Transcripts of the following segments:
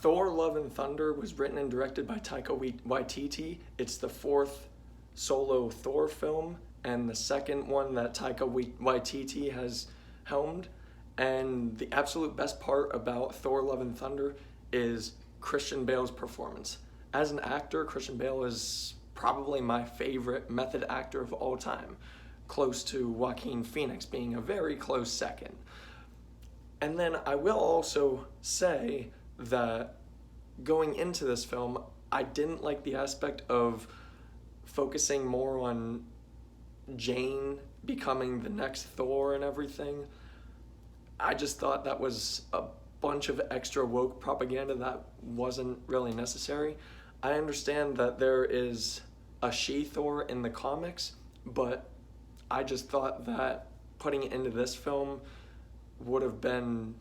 Thor: Love and Thunder was written and directed by Taika Waititi. It's the fourth solo Thor film and the second one that Taika Waititi has helmed. And the absolute best part about Thor: Love and Thunder is Christian Bale's performance. As an actor, Christian Bale is probably my favorite method actor of all time, close to Joaquin Phoenix being a very close second. And then I will also say that going into this film, I didn't like the aspect of focusing more on Jane becoming the next Thor and everything. I just thought that was a bunch of extra woke propaganda that wasn't really necessary. I understand that there is a she-Thor in the comics, but I just thought that putting it into this film would have been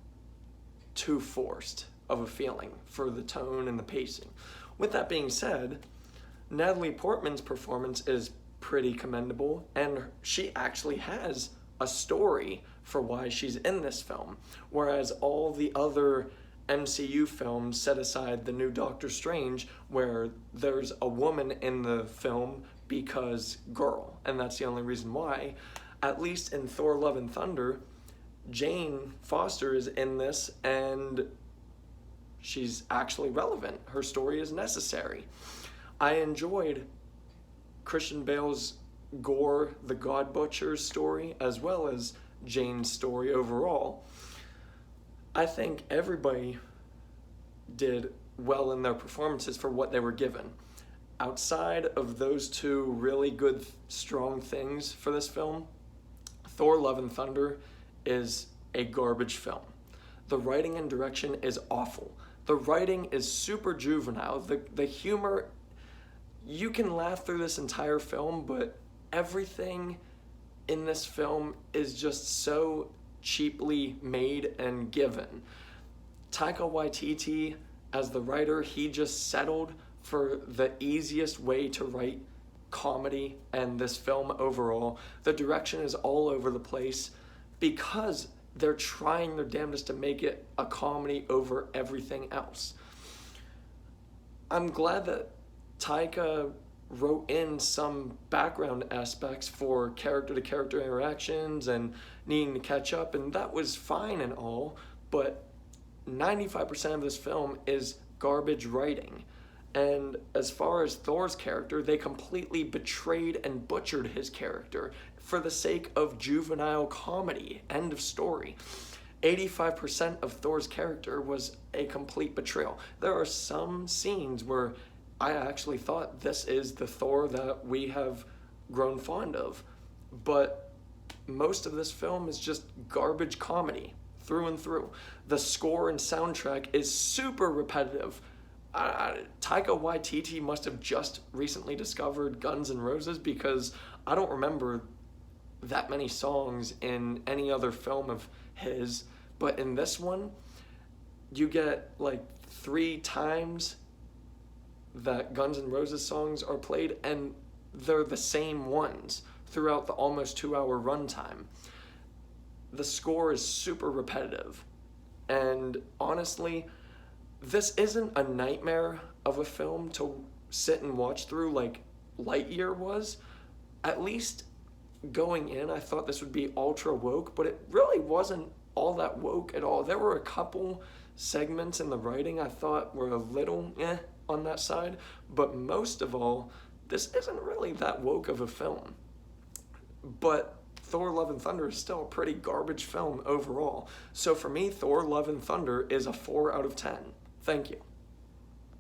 too forced of a feeling for the tone and the pacing. With that being said, Natalie Portman's performance is pretty commendable, and she actually has a story for why she's in this film, whereas all the other MCU films set aside the new Doctor Strange, where there's a woman in the film because girl, and that's the only reason why. At least in Thor: Love and Thunder, Jane Foster is in this, and she's actually relevant. Her story is necessary. I enjoyed Christian Bale's Gore the God Butcher's story, as well as Jane's story overall. I think everybody did well in their performances for what they were given. Outside of those two really good, strong things for this film, Thor: Love and Thunder is a garbage film. The writing and direction is awful. The writing is super juvenile. The humor, you can laugh through this entire film, but everything in this film is just so cheaply made and given. Taika Waititi, as the writer, he just settled for the easiest way to write comedy and this film overall. The direction is all over the place because they're trying their damnedest to make it a comedy over everything else. I'm glad that Taika wrote in some background aspects for character-to-character interactions and needing to catch up, and that was fine and all, but 95% of this film is garbage writing. And as far as Thor's character, they completely betrayed and butchered his character for the sake of juvenile comedy. End of story. 85% of Thor's character was a complete betrayal. There are some scenes where I actually thought this is the Thor that we have grown fond of. But most of this film is just garbage comedy through and through. The score and soundtrack is super repetitive. Taika Waititi must have just recently discovered Guns N' Roses, because I don't remember that many songs in any other film of his. But in this one, you get like 3 times that Guns N' Roses songs are played, and they're the same ones throughout the almost 2-hour runtime. The score is super repetitive, and honestly, this isn't a nightmare of a film to sit and watch through like Lightyear was. At least going in, I thought this would be ultra woke, but it really wasn't all that woke at all. There were a couple segments in the writing I thought were a little on that side, but most of all, this isn't really that woke of a film. But Thor: Love and Thunder is still a pretty garbage film overall. So for me, Thor: Love and Thunder is a 4 out of 10. Thank you.